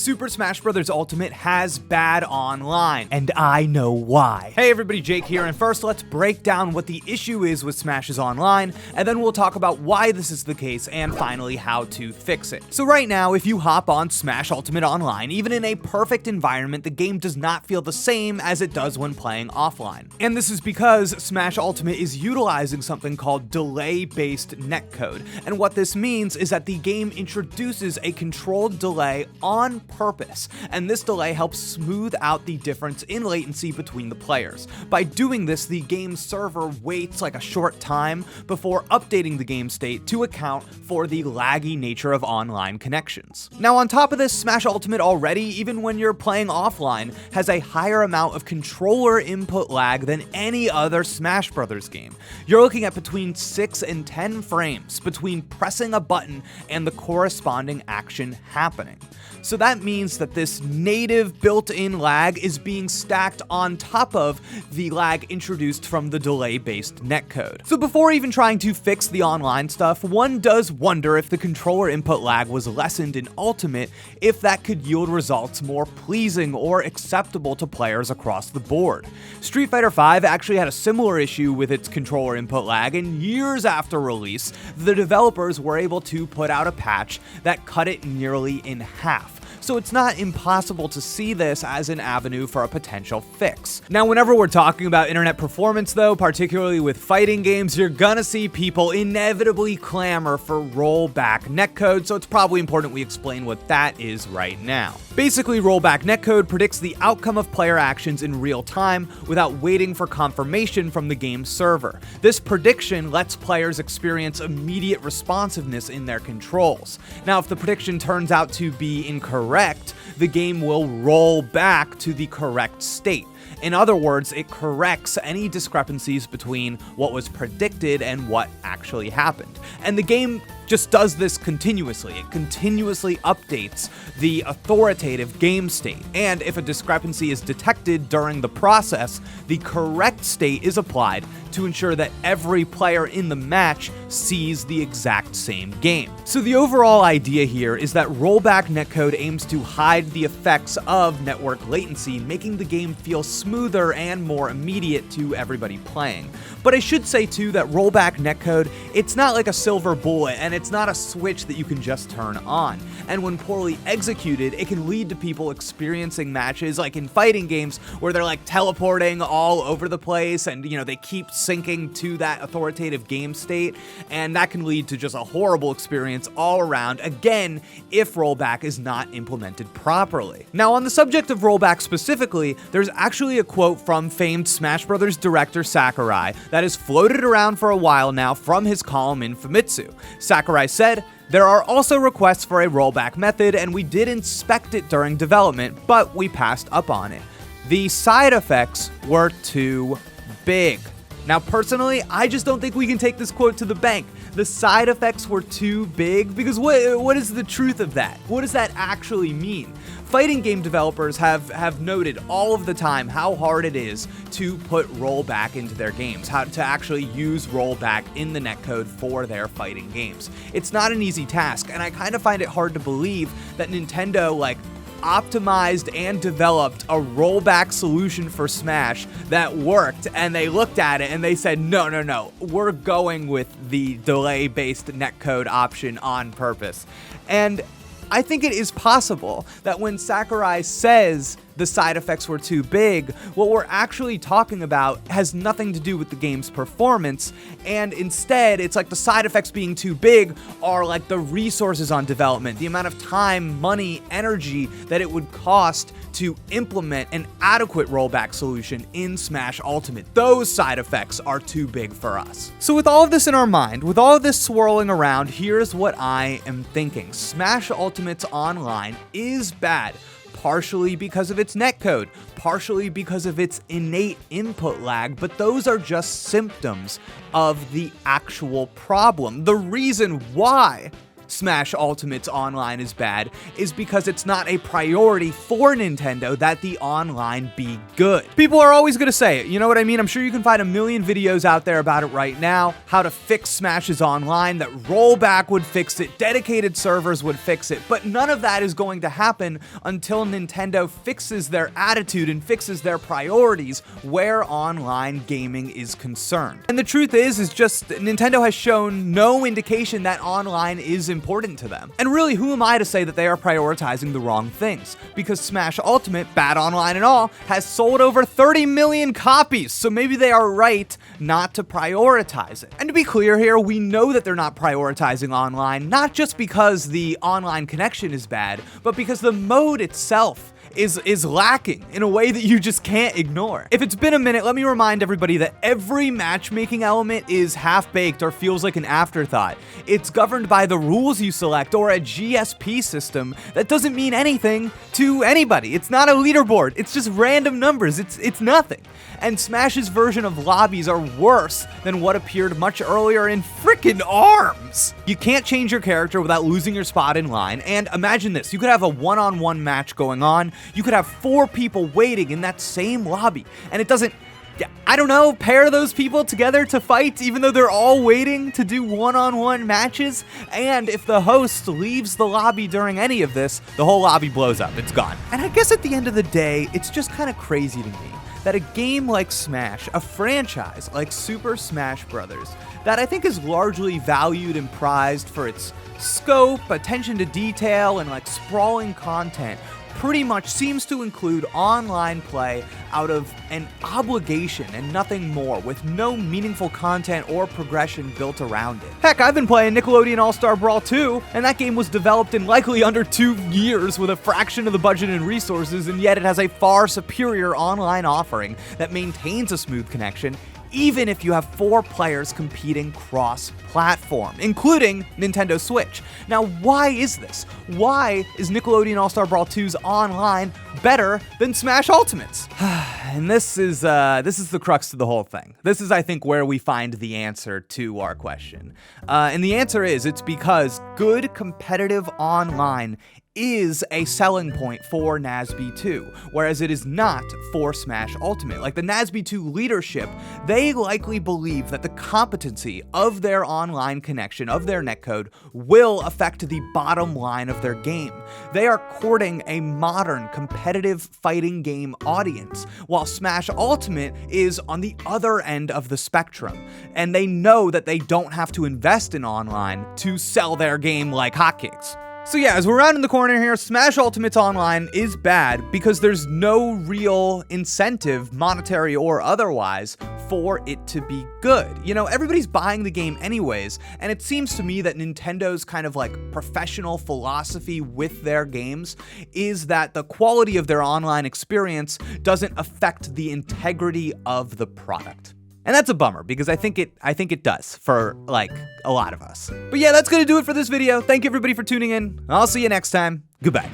Super Smash Bros. Ultimate has bad online, and I know why. Hey everybody, Jake here, and first let's break down what the issue is with Smash's online, and then we'll talk about why this is the case, and finally how to fix it. So right now, if you hop on Smash Ultimate Online, even in a perfect environment, the game does not feel the same as it does when playing offline. And this is because Smash Ultimate is utilizing something called delay-based netcode, and what this means is that the game introduces a controlled delay on purpose, and this delay helps smooth out the difference in latency between the players. By doing this, the game server waits like a short time before updating the game state to account for the laggy nature of online connections. Now on top of this, Smash Ultimate already, even when you're playing offline, has a higher amount of controller input lag than any other Smash Bros. Game. You're looking at between 6 and 10 frames between pressing a button and the corresponding action happening. So that means that this native built-in lag is being stacked on top of the lag introduced from the delay-based netcode. So before even trying to fix the online stuff, one does wonder if the controller input lag was lessened in Ultimate, if that could yield results more pleasing or acceptable to players across the board. Street Fighter V actually had a similar issue with its controller input lag, and years after release, the developers were able to put out a patch that cut it nearly in half. So it's not impossible to see this as an avenue for a potential fix. Now, whenever we're talking about internet performance though, particularly with fighting games, you're gonna see people inevitably clamor for rollback netcode, so it's probably important we explain what that is right now. Basically, rollback netcode predicts the outcome of player actions in real time without waiting for confirmation from the game's server. This prediction lets players experience immediate responsiveness in their controls. Now, if the prediction turns out to be incorrect, the game will roll back to the correct state. In other words, it corrects any discrepancies between what was predicted and what actually happened. And the game just does this continuously. It continuously updates the authoritative game state. And if a discrepancy is detected during the process, the correct state is applied to ensure that every player in the match sees the exact same game. So the overall idea here is that rollback netcode aims to hide the effects of network latency, making the game feel smoother and more immediate to everybody playing. But I should say too that rollback netcode, it's not like a silver bullet, and it's not a switch that you can just turn on. And when poorly executed, it can lead to people experiencing matches like in fighting games where they're like teleporting all over the place and, they keep syncing to that authoritative game state, and that can lead to just a horrible experience all around, again, if rollback is not implemented properly. Now, on the subject of rollback specifically, there's actually a quote from famed Smash Bros. Director Sakurai that has floated around for a while now from his column in Famitsu. Sakurai said, "There are also requests for a rollback method, and we did inspect it during development, but we passed up on it. The side effects were too big." Now, personally, I just don't think we can take this quote to the bank. The side effects were too big, because what is the truth of that? What does that actually mean? Fighting game developers have noted all of the time how hard it is to put rollback into their games, how to actually use rollback in the netcode for their fighting games. It's not an easy task, and I kind of find it hard to believe that Nintendo, optimized and developed a rollback solution for Smash that worked, and they looked at it and they said, no, we're going with the delay-based netcode option on purpose. And I think it is possible that when Sakurai says the side effects were too big, what we're actually talking about has nothing to do with the game's performance, and instead it's like the side effects being too big are like the resources on development, the amount of time, money, energy that it would cost to implement an adequate rollback solution in Smash Ultimate. Those side effects are too big for us. So with all of this in our mind, with all of this swirling around, here's what I am thinking. Smash Ultimate's online is bad, partially because of its netcode, partially because of its innate input lag, but those are just symptoms of the actual problem. The reason why Smash Ultimate's online is bad is because it's not a priority for Nintendo that the online be good. People are always gonna say it, you know what I mean? I'm sure you can find a million videos out there about it right now, how to fix Smash's online, that Rollback would fix it, dedicated servers would fix it, but none of that is going to happen until Nintendo fixes their attitude and fixes their priorities where online gaming is concerned. And the truth is just Nintendo has shown no indication that online is important to them. And really, who am I to say that they are prioritizing the wrong things? Because Smash Ultimate, bad online and all, has sold over 30 million copies, so maybe they are right not to prioritize it. And to be clear here, we know that they're not prioritizing online, not just because the online connection is bad, but because the mode itself is lacking in a way that you just can't ignore. If it's been a minute, let me remind everybody that every matchmaking element is half-baked or feels like an afterthought. It's governed by the rules you select or a GSP system that doesn't mean anything to anybody. It's not a leaderboard, it's just random numbers, it's nothing. And Smash's version of lobbies are worse than what appeared much earlier in frickin' ARMS. You can't change your character without losing your spot in line, and imagine this, you could have a one-on-one match going on, you could have 4 people waiting in that same lobby, and it doesn't, I don't know, pair those people together to fight even though they're all waiting to do one-on-one matches. And if the host leaves the lobby during any of this, the whole lobby blows up, it's gone. And I guess at the end of the day, it's just kind of crazy to me that a game like Smash, a franchise like Super Smash Bros., that I think is largely valued and prized for its scope, attention to detail, and like sprawling content, pretty much seems to include online play out of an obligation and nothing more, with no meaningful content or progression built around it. Heck, I've been playing Nickelodeon All-Star Brawl 2, and that game was developed in likely under 2 years with a fraction of the budget and resources, and yet it has a far superior online offering that maintains a smooth connection, even if you have 4 players competing cross-platform, including Nintendo Switch. Now, why is this? Why is Nickelodeon All-Star Brawl 2's online better than Smash Ultimate's? And this is the crux of the whole thing. This is, I think, where we find the answer to our question. And the answer is, it's because good competitive online is a selling point for NASB 2, whereas it is not for Smash Ultimate. Like the NASB 2 leadership, they likely believe that the competency of their online connection, of their netcode, will affect the bottom line of their game. They are courting a modern, competitive fighting game audience, while Smash Ultimate is on the other end of the spectrum, and they know that they don't have to invest in online to sell their game like hotcakes. So yeah, as we're rounding the corner here, Smash Ultimate's online is bad because there's no real incentive, monetary or otherwise, for it to be good. You know, everybody's buying the game anyways, and it seems to me that Nintendo's kind of like professional philosophy with their games is that the quality of their online experience doesn't affect the integrity of the product. And that's a bummer, because I think it does for, like, a lot of us. But yeah, that's gonna do it for this video. Thank you everybody for tuning in. I'll see you next time. Goodbye.